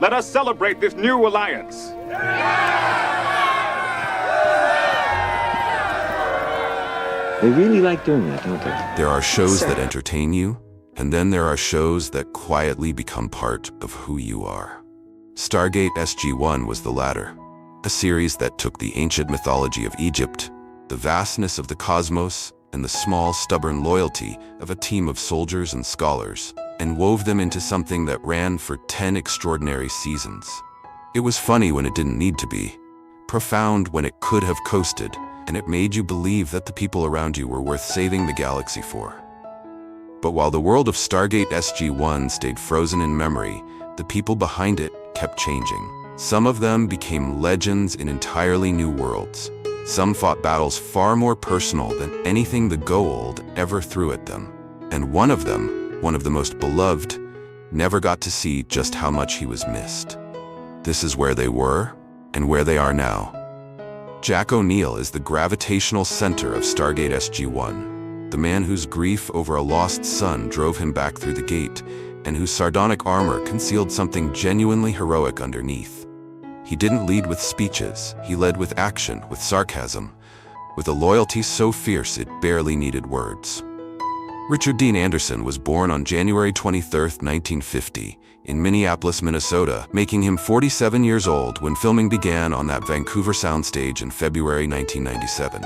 Let us celebrate this new alliance. They really like doing that, don't they? There are shows that entertain you, and then there are shows that quietly become part of who you are. Stargate SG-1 was the latter, a series that took the ancient mythology of Egypt, the vastness of the cosmos, and the small, stubborn loyalty of a team of soldiers and scholars, and wove them into something that ran for 10 extraordinary seasons. It was funny when it didn't need to be, profound when it could have coasted, and it made you believe that the people around you were worth saving the galaxy for. But while the world of Stargate SG-1 stayed frozen in memory, the people behind it kept changing. Some of them became legends in entirely new worlds. Some fought battles far more personal than anything the Goa'uld ever threw at them. And one of them, one of the most beloved, never got to see just how much he was missed. This is where they were, and where they are now. Jack O'Neill is the gravitational center of Stargate SG-1, the man whose grief over a lost son drove him back through the gate, and whose sardonic armor concealed something genuinely heroic underneath. He didn't lead with speeches, he led with action, with sarcasm, with a loyalty so fierce it barely needed words. Richard Dean Anderson was born on January 23, 1950, in Minneapolis, Minnesota, making him 47 years old when filming began on that Vancouver soundstage in February 1997.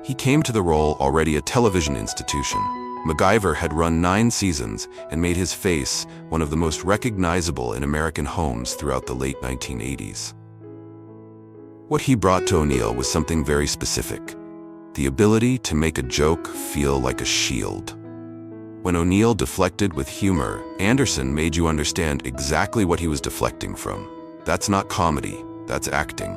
He came to the role already a television institution. MacGyver had run 9 seasons and made his face one of the most recognizable in American homes throughout the late 1980s. What he brought to O'Neill was something very specific: the ability to make a joke feel like a shield. When O'Neill deflected with humor, Anderson made you understand exactly what he was deflecting from. That's not comedy, that's acting.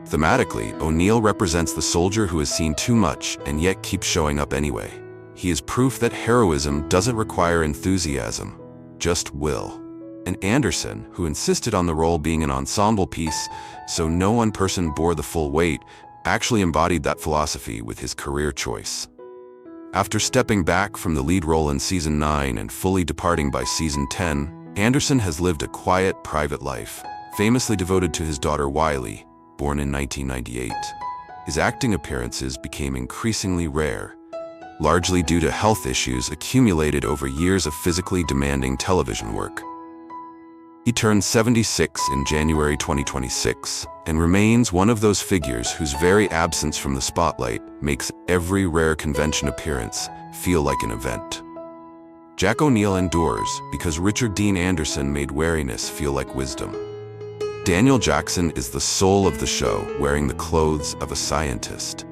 Thematically, O'Neill represents the soldier who has seen too much and yet keeps showing up anyway. He is proof that heroism doesn't require enthusiasm, just will. And Anderson, who insisted on the role being an ensemble piece so no one person bore the full weight, actually embodied that philosophy with his career choice. After stepping back from the lead role in Season 9 and fully departing by Season 10, Anderson has lived a quiet, private life, famously devoted to his daughter Wiley, born in 1998. His acting appearances became increasingly rare, largely due to health issues accumulated over years of physically demanding television work. He turned 76 in January 2026 and remains one of those figures whose very absence from the spotlight makes every rare convention appearance feel like an event. Jack O'Neill endures because Richard Dean Anderson made wariness feel like wisdom. Daniel Jackson is the soul of the show, wearing the clothes of a scientist.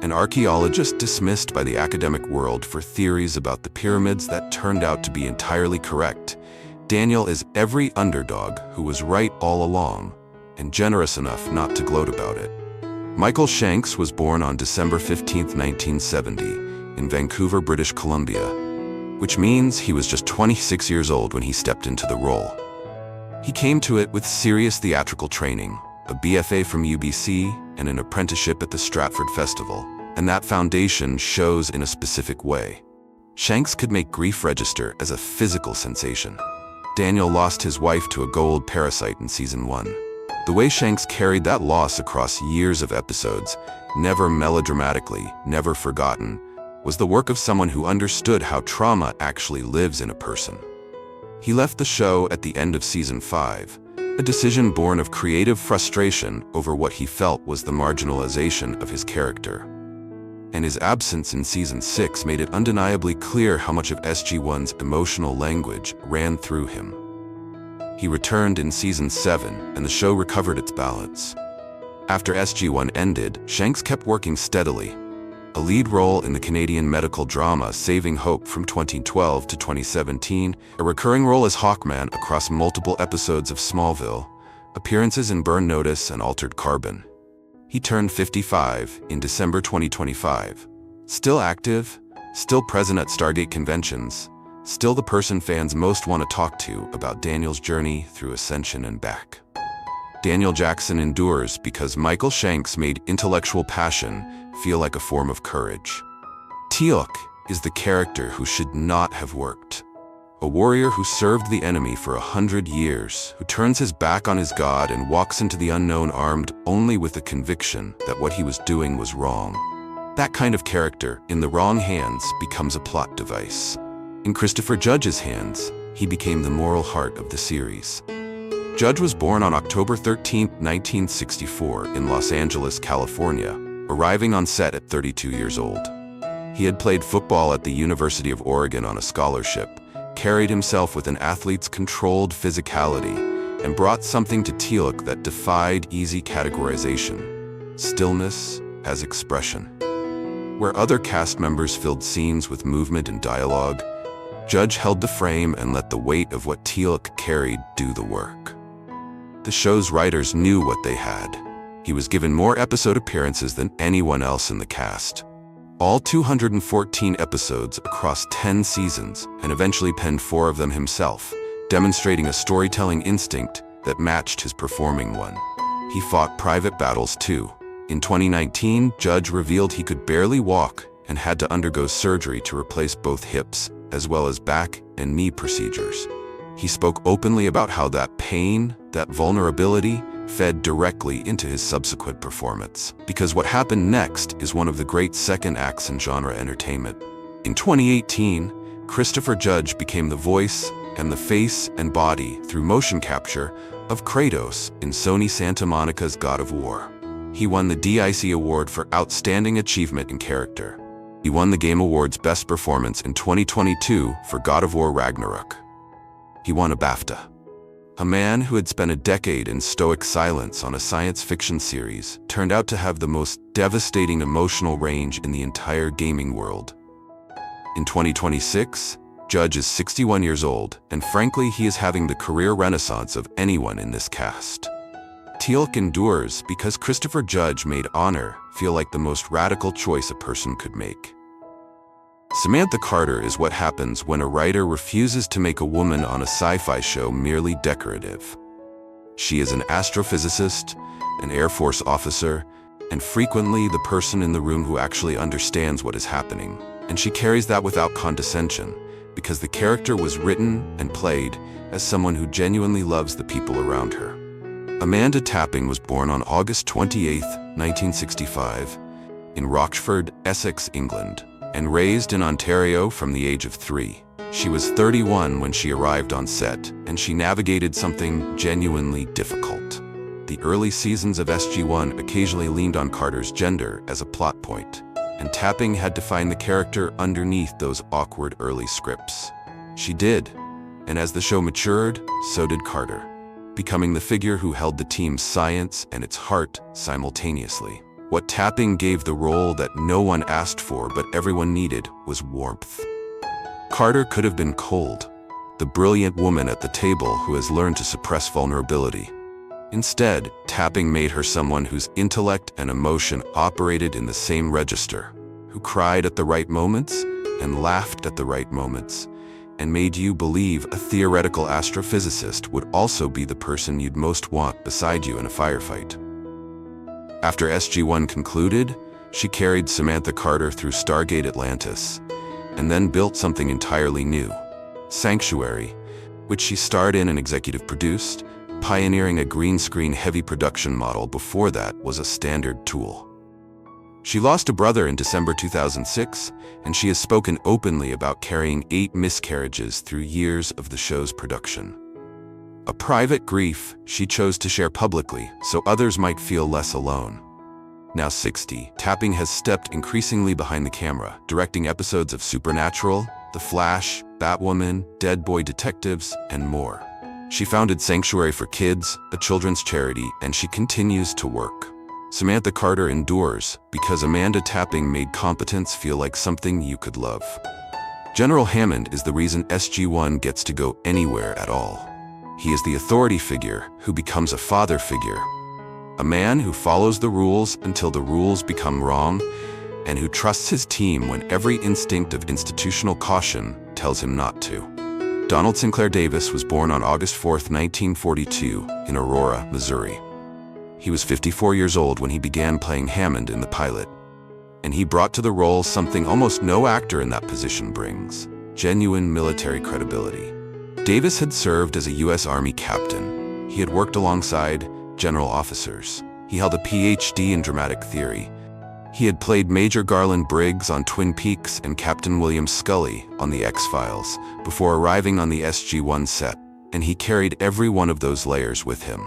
An archaeologist dismissed by the academic world for theories about the pyramids that turned out to be entirely correct, Daniel is every underdog who was right all along, and generous enough not to gloat about it. Michael Shanks was born on December 15, 1970, in Vancouver, British Columbia, which means he was just 26 years old when he stepped into the role. He came to it with serious theatrical training, a BFA from UBC, and an apprenticeship at the Stratford Festival, and that foundation shows in a specific way. Shanks could make grief register as a physical sensation. Daniel lost his wife to a Goa'uld parasite in Season 1. The way Shanks carried that loss across years of episodes, never melodramatically, never forgotten, was the work of someone who understood how trauma actually lives in a person. He left the show at the end of Season 5, a decision born of creative frustration over what he felt was the marginalization of his character. And his absence in Season 6 made it undeniably clear how much of SG-1's emotional language ran through him. He returned in Season 7, and the show recovered its balance. After SG-1 ended, Shanks kept working steadily, a lead role in the Canadian medical drama Saving Hope from 2012 to 2017, a recurring role as Hawkman across multiple episodes of Smallville, appearances in Burn Notice and Altered Carbon. He turned 55 in December 2025. Still active, still present at Stargate conventions, still the person fans most want to talk to about Daniel's journey through Ascension and back. Daniel Jackson endures because Michael Shanks made intellectual passion feel like a form of courage. Teal'c is the character who should not have worked. a warrior who served the enemy for 100 years, who turns his back on his god and walks into the unknown armed only with the conviction that what he was doing was wrong. That kind of character, in the wrong hands, becomes a plot device. In Christopher Judge's hands, he became the moral heart of the series. Judge was born on October 13, 1964, in Los Angeles, California, arriving on set at 32 years old. He had played football at the University of Oregon on a scholarship, carried himself with an athlete's controlled physicality, and brought something to Teal'c that defied easy categorization: stillness as expression. Where other cast members filled scenes with movement and dialogue, Judge held the frame and let the weight of what Teal'c carried do the work. The show's writers knew what they had. He was given more episode appearances than anyone else in the cast. All 214 episodes across 10 seasons, and eventually penned 4 of them himself, demonstrating a storytelling instinct that matched his performing one. He fought private battles too. In 2019, Judge revealed he could barely walk and had to undergo surgery to replace both hips, as well as back and knee procedures. He spoke openly about how that pain, that vulnerability, fed directly into his subsequent performance. Because what happened next is one of the great second acts in genre entertainment. In 2018, Christopher Judge became the voice and the face and body, through motion capture, of Kratos in Sony Santa Monica's God of War. He won the DIC Award for Outstanding Achievement in Character. He won the Game Awards Best Performance in 2022 for God of War Ragnarok. He won a BAFTA. A man who had spent a decade in stoic silence on a science fiction series turned out to have the most devastating emotional range in the entire gaming world. In 2026, Judge is 61 years old, and frankly, he is having the career renaissance of anyone in this cast. Teal'c endures because Christopher Judge made honor feel like the most radical choice a person could make. Samantha Carter is what happens when a writer refuses to make a woman on a sci-fi show merely decorative. She is an astrophysicist, an Air Force officer, and frequently the person in the room who actually understands what is happening. And she carries that without condescension, because the character was written and played as someone who genuinely loves the people around her. Amanda Tapping was born on August 28, 1965, in Rochford, Essex, England, and raised in Ontario from the age of 3. She was 31 when she arrived on set, and she navigated something genuinely difficult. The early seasons of SG-1 occasionally leaned on Carter's gender as a plot point, and Tapping had to find the character underneath those awkward early scripts. She did, and as the show matured, so did Carter, becoming the figure who held the team's science and its heart simultaneously. What Tapping gave the role that no one asked for but everyone needed was warmth. Carter could have been cold, the brilliant woman at the table who has learned to suppress vulnerability. Instead, Tapping made her someone whose intellect and emotion operated in the same register, who cried at the right moments and laughed at the right moments, and made you believe a theoretical astrophysicist would also be the person you'd most want beside you in a firefight. After SG-1 concluded, she carried Samantha Carter through Stargate Atlantis, and then built something entirely new, Sanctuary, which she starred in and executive produced, pioneering a green screen heavy production model before that was a standard tool. She lost a brother in December 2006, and she has spoken openly about carrying 8 miscarriages through years of the show's production. A private grief she chose to share publicly so others might feel less alone. Now 60, Tapping has stepped increasingly behind the camera, directing episodes of Supernatural, The Flash, Batwoman, Dead Boy Detectives, and more. She founded Sanctuary for Kids, a children's charity, and she continues to work. Samantha Carter endures because Amanda Tapping made competence feel like something you could love. General Hammond is the reason SG-1 gets to go anywhere at all. He is the authority figure who becomes a father figure, a man who follows the rules until the rules become wrong, and who trusts his team when every instinct of institutional caution tells him not to. Donald Sinclair Davis was born on August 4, 1942, in Aurora, Missouri. He was 54 years old when he began playing Hammond in the pilot, and he brought to the role something almost no actor in that position brings: genuine military credibility. Davis had served as a U.S. Army captain. He had worked alongside general officers. He held a Ph.D. in dramatic theory. He had played Major Garland Briggs on Twin Peaks and Captain William Scully on The X-Files before arriving on the SG-1 set, and he carried every one of those layers with him.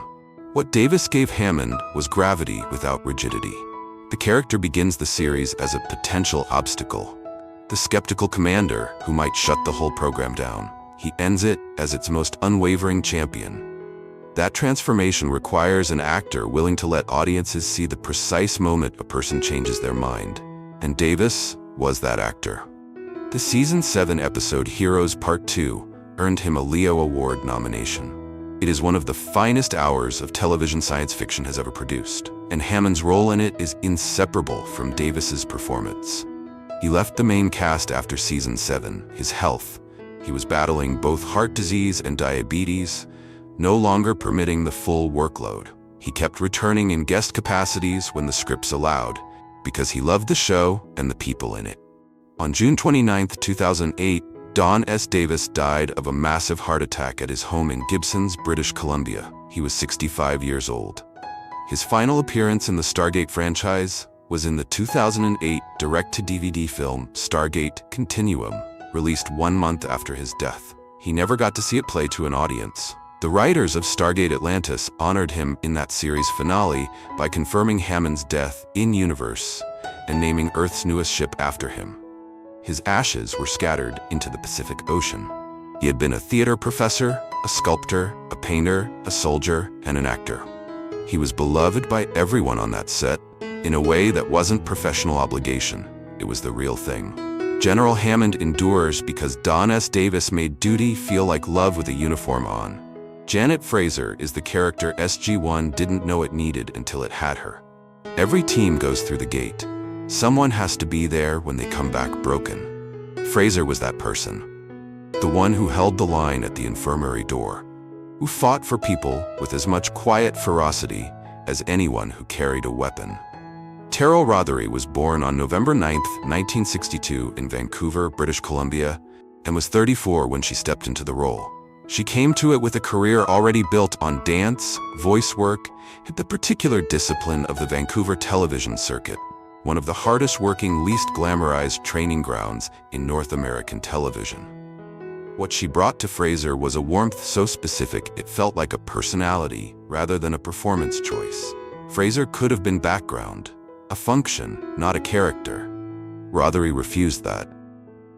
What Davis gave Hammond was gravity without rigidity. The character begins the series as a potential obstacle, the skeptical commander who might shut the whole program down. He ends it as its most unwavering champion. That transformation requires an actor willing to let audiences see the precise moment a person changes their mind. And Davis was that actor. The Season 7 episode Heroes Part 2 earned him a Leo Award nomination. It is one of the finest hours of television science fiction has ever produced, and Hammond's role in it is inseparable from Davis's performance. He left the main cast after Season 7, his health. He was battling both heart disease and diabetes, no longer permitting the full workload. He kept returning in guest capacities when the scripts allowed, because he loved the show and the people in it. On June 29, 2008, Don S. Davis died of a massive heart attack at his home in Gibsons, British Columbia. He was 65 years old. His final appearance in the Stargate franchise was in the 2008 direct-to-DVD film Stargate Continuum, released 1 month after his death. He never got to see it play to an audience. The writers of Stargate Atlantis honored him in that series finale by confirming Hammond's death in-universe and naming Earth's newest ship after him. His ashes were scattered into the Pacific Ocean. He had been a theater professor, a sculptor, a painter, a soldier, and an actor. He was beloved by everyone on that set in a way that wasn't professional obligation. It was the real thing. General Hammond endures because Don S. Davis made duty feel like love with a uniform on. Janet Fraser is the character SG-1 didn't know it needed until it had her. Every team goes through the gate. Someone has to be there when they come back broken. Fraser was that person. The one who held the line at the infirmary door, who fought for people with as much quiet ferocity as anyone who carried a weapon. Terrell Rothery was born on November 9, 1962 in Vancouver, British Columbia, and was 34 when she stepped into the role. She came to it with a career already built on dance, voice work, and the particular discipline of the Vancouver television circuit, one of the hardest working, least glamorized training grounds in North American television. What she brought to Fraser was a warmth so specific it felt like a personality rather than a performance choice. Fraser could have been background, a function, not a character. Rothery refused that.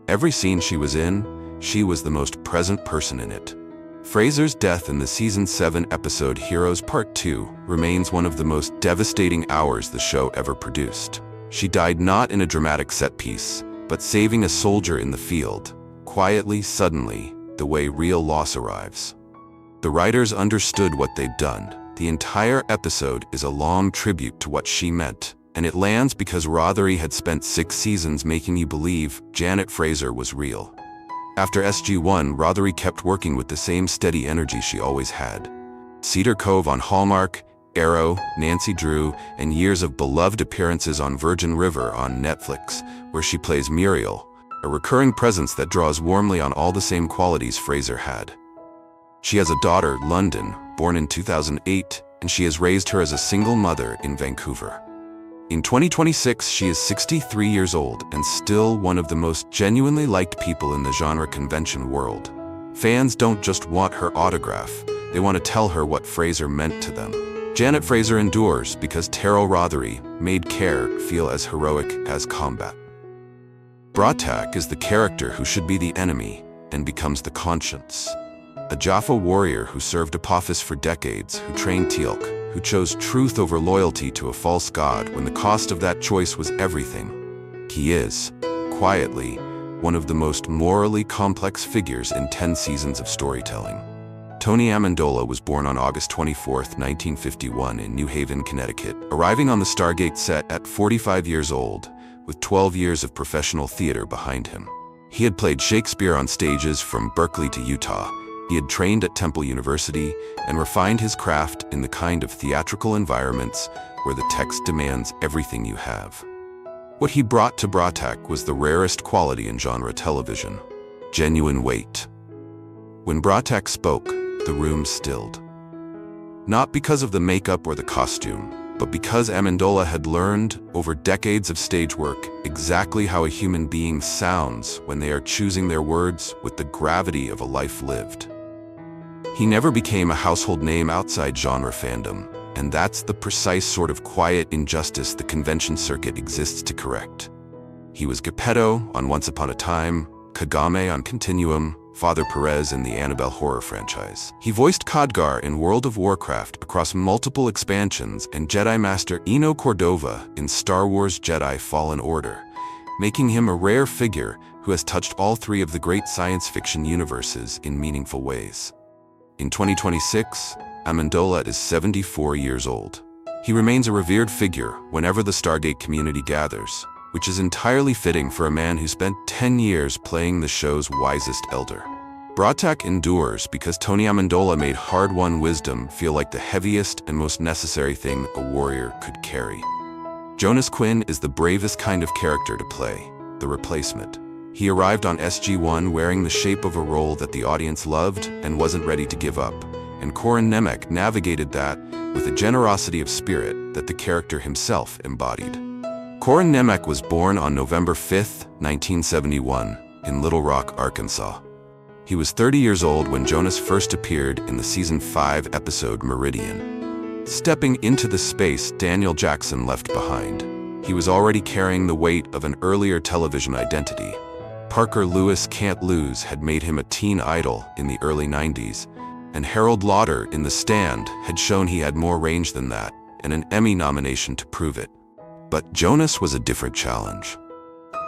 Every scene she was in, she was the most present person in it. Fraser's death in the Season 7 episode Heroes Part 2 remains one of the most devastating hours the show ever produced. She died not in a dramatic set piece, but saving a soldier in the field, quietly, suddenly, the way real loss arrives. The writers understood what they'd done. The entire episode is a long tribute to what she meant, and it lands because Rothery had spent 6 seasons making you believe Janet Fraser was real. After SG-1, Rothery kept working with the same steady energy she always had. Cedar Cove on Hallmark, Arrow, Nancy Drew, and years of beloved appearances on Virgin River on Netflix, where she plays Muriel, a recurring presence that draws warmly on all the same qualities Fraser had. She has a daughter, London, born in 2008, and she has raised her as a single mother in Vancouver. In 2026, she is 63 years old and still one of the most genuinely liked people in the genre convention world. Fans don't just want her autograph, they want to tell her what Fraser meant to them. Janet Fraser endures because Terrell Rothery made care feel as heroic as combat. Bratak is the character who should be the enemy and becomes the conscience. A Jaffa warrior who served Apophis for decades, who trained Teal'c, who chose truth over loyalty to a false god when the cost of that choice was everything. He is, quietly, one of the most morally complex figures in 10 seasons of storytelling. Tony Amendola was born on August 24, 1951 in New Haven, Connecticut, arriving on the Stargate set at 45 years old, with 12 years of professional theater behind him. He had played Shakespeare on stages from Berkeley to Utah. He had trained at Temple University and refined his craft in the kind of theatrical environments where the text demands everything you have. What he brought to Bratak was the rarest quality in genre television. genuine weight. When Bratek spoke, the room stilled. Not because of the makeup or the costume, but because Amendola had learned, over decades of stage work, exactly how a human being sounds when they are choosing their words with the gravity of a life lived. He never became a household name outside genre fandom, and that's the precise sort of quiet injustice the convention circuit exists to correct. He was Geppetto on Once Upon a Time, Kagame on Continuum, Father Perez in the Annabelle horror franchise. He voiced Khadgar in World of Warcraft across multiple expansions and Jedi Master Eno Cordova in Star Wars Jedi Fallen Order, making him a rare figure who has touched all three of the great science fiction universes in meaningful ways. In 2026, Amendola is 74 years old. He remains a revered figure whenever the Stargate community gathers, which is entirely fitting for a man who spent 10 years playing the show's wisest elder. Bratek endures because Tony Amendola made hard-won wisdom feel like the heaviest and most necessary thing a warrior could carry. Jonas Quinn is the bravest kind of character to play, the replacement. He arrived on SG-1 wearing the shape of a role that the audience loved and wasn't ready to give up, and Corin Nemec navigated that with a generosity of spirit that the character himself embodied. Corin Nemec was born on November 5, 1971, in Little Rock, Arkansas. He was 30 years old when Jonas first appeared in the Season 5 episode Meridian. Stepping into the space Daniel Jackson left behind, he was already carrying the weight of an earlier television identity. Parker Lewis Can't Lose had made him a teen idol in the early 90s, and Harold Lauder in The Stand had shown he had more range than that, and an Emmy nomination to prove it. But Jonas was a different challenge.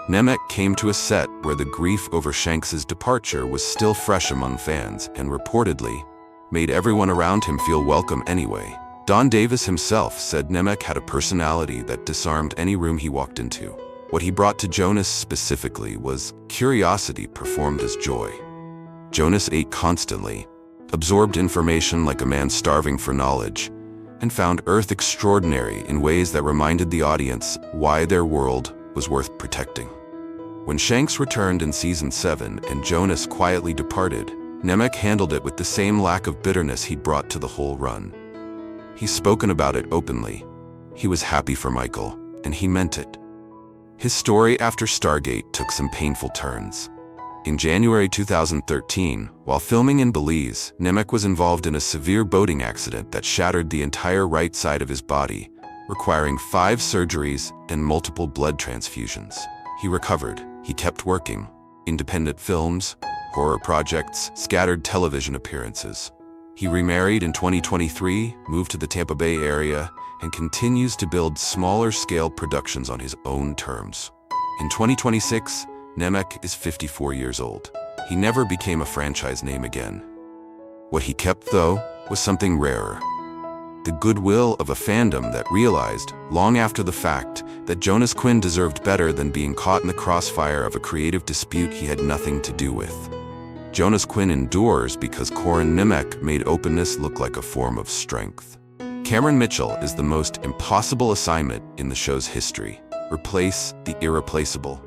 Nemec came to a set where the grief over Shanks's departure was still fresh among fans and reportedly made everyone around him feel welcome anyway. Don Davis himself said Nemec had a personality that disarmed any room he walked into. What he brought to Jonas specifically was curiosity performed as joy. Jonas ate constantly, absorbed information like a man starving for knowledge, and found Earth extraordinary in ways that reminded the audience why their world was worth protecting. When Shanks returned in Season 7 and Jonas quietly departed, Nemec handled it with the same lack of bitterness he'd brought to the whole run. He's spoken about it openly. He was happy for Michael, and he meant it. His story after Stargate took some painful turns. In January 2013, while filming in Belize, Nemec was involved in a severe boating accident that shattered the entire right side of his body, requiring 5 surgeries and multiple blood transfusions. He recovered. He kept working. Independent films, horror projects, scattered television appearances. He remarried in 2023, moved to the Tampa Bay area, and continues to build smaller-scale productions on his own terms. In 2026, Nemec is 54 years old. He never became a franchise name again. What he kept, though, was something rarer. The goodwill of a fandom that realized, long after the fact, that Jonas Quinn deserved better than being caught in the crossfire of a creative dispute he had nothing to do with. Jonas Quinn endures because Corin Nemec made openness look like a form of strength. Cameron Mitchell is the most impossible assignment in the show's history. Replace the irreplaceable.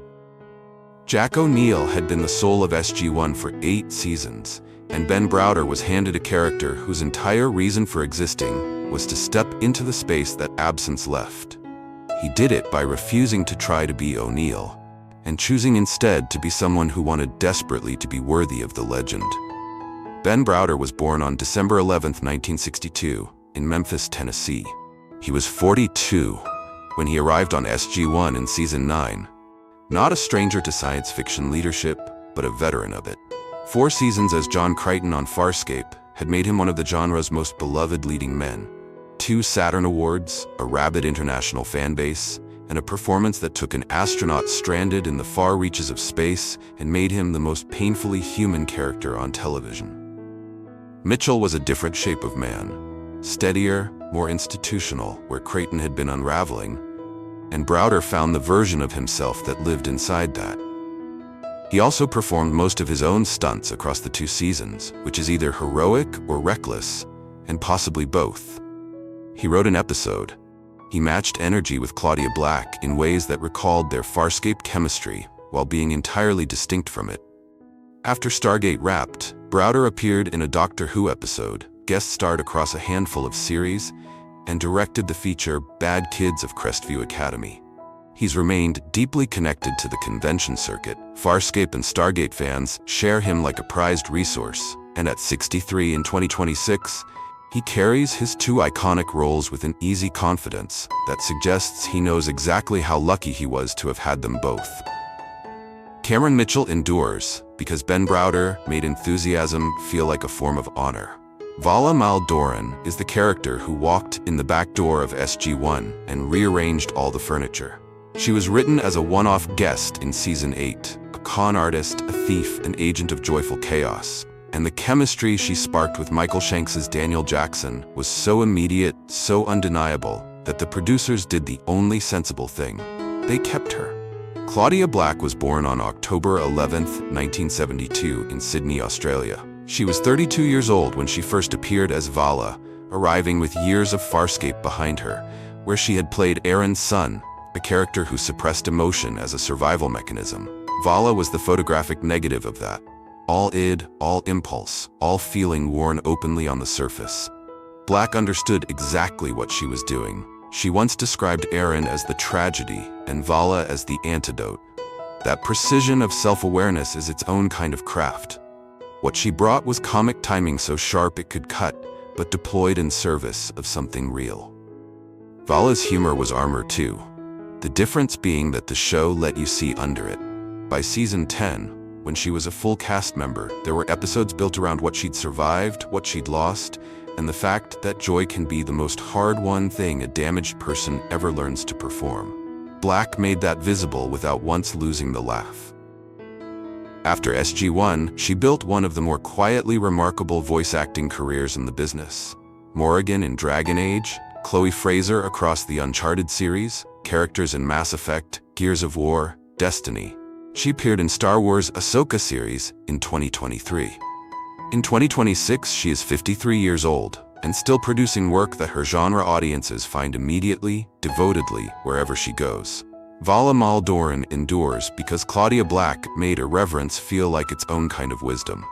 Jack O'Neill had been the soul of SG-1 for 8 seasons, and Ben Browder was handed a character whose entire reason for existing was to step into the space that absence left. He did it by refusing to try to be O'Neill, and choosing instead to be someone who wanted desperately to be worthy of the legend. Ben Browder was born on December 11, 1962, in Memphis, Tennessee. He was 42 when he arrived on SG-1 in Season 9. Not a stranger to science fiction leadership, but a veteran of it. 4 seasons as John Crichton on Farscape had made him one of the genre's most beloved leading men. 2 Saturn Awards, a rabid international fan base, and a performance that took an astronaut stranded in the far reaches of space and made him the most painfully human character on television. Mitchell was a different shape of man. Steadier, more institutional, where Crichton had been unraveling, and Browder found the version of himself that lived inside that. He also performed most of his own stunts across the 2 seasons, which is either heroic or reckless, and possibly both. He wrote an episode. He matched energy with Claudia Black in ways that recalled their Farscape chemistry while being entirely distinct from it. After Stargate wrapped, Browder appeared in a Doctor Who episode, guest-starred across a handful of series, and directed the feature Bad Kids of Crestview Academy. He's remained deeply connected to the convention circuit. Farscape and Stargate fans share him like a prized resource, and at 63 in 2026, he carries his two iconic roles with an easy confidence that suggests he knows exactly how lucky he was to have had them both. Cameron Mitchell endures because Ben Browder made enthusiasm feel like a form of honor. Vala Mal Doran is the character who walked in the back door of SG-1 and rearranged all the furniture. She was written as a one-off guest in Season 8, a con artist, a thief, an agent of joyful chaos. And the chemistry she sparked with Michael Shanks's Daniel Jackson was so immediate, so undeniable, that the producers did the only sensible thing. They kept her. Claudia Black was born on October 11, 1972 in Sydney, Australia. She was 32 years old when she first appeared as Vala, arriving with years of Farscape behind her, where she had played Aaron's son, a character who suppressed emotion as a survival mechanism. Vala was the photographic negative of that. All id, all impulse, all feeling worn openly on the surface. Black understood exactly what she was doing. She once described Aaron as the tragedy and Vala as the antidote. That precision of self-awareness is its own kind of craft. What she brought was comic timing so sharp it could cut, but deployed in service of something real. Vala's humor was armor too, the difference being that the show let you see under it. By season 10, when she was a full cast member, there were episodes built around what she'd survived, what she'd lost, and the fact that joy can be the most hard-won thing a damaged person ever learns to perform. Black made that visible without once losing the laugh. After SG-1, she built one of the more quietly remarkable voice acting careers in the business. Morrigan in Dragon Age, Chloe Fraser across the Uncharted series, characters in Mass Effect, Gears of War, Destiny. She appeared in Star Wars Ahsoka series in 2023. In 2026, she is 53 years old and still producing work that her genre audiences find immediately, devotedly, wherever she goes. Vala Mal Doran endures because Claudia Black made irreverence feel like its own kind of wisdom.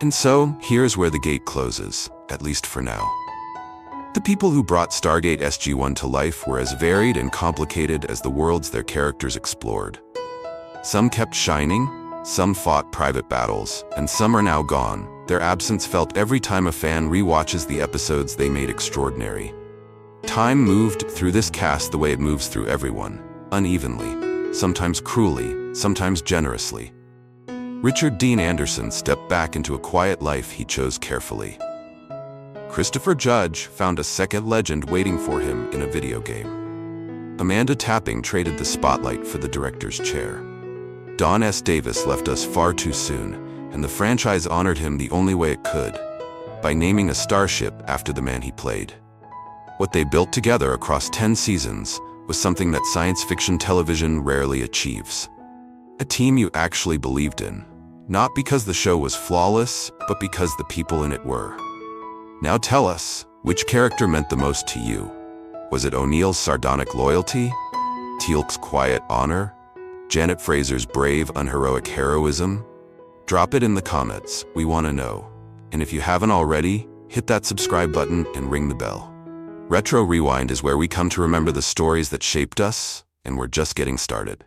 And so, here's where the gate closes, at least for now. The people who brought Stargate SG-1 to life were as varied and complicated as the worlds their characters explored. Some kept shining, some fought private battles, and some are now gone. Their absence felt every time a fan rewatches the episodes they made extraordinary. Time moved through this cast the way it moves through everyone, unevenly, sometimes cruelly, sometimes generously. Richard Dean Anderson stepped back into a quiet life he chose carefully. Christopher Judge found a second legend waiting for him in a video game. Amanda Tapping traded the spotlight for the director's chair. Don S. Davis left us far too soon, and the franchise honored him the only way it could, by naming a starship after the man he played. What they built together across 10 seasons was something that science fiction television rarely achieves. A team you actually believed in, not because the show was flawless, but because the people in it were. Now tell us, which character meant the most to you? Was it O'Neill's sardonic loyalty? Teal'c's quiet honor? Janet Fraser's brave, unheroic heroism? Drop it in the comments, we want to know. And if you haven't already, hit that subscribe button and ring the bell. Retro Rewind is where we come to remember the stories that shaped us, and we're just getting started.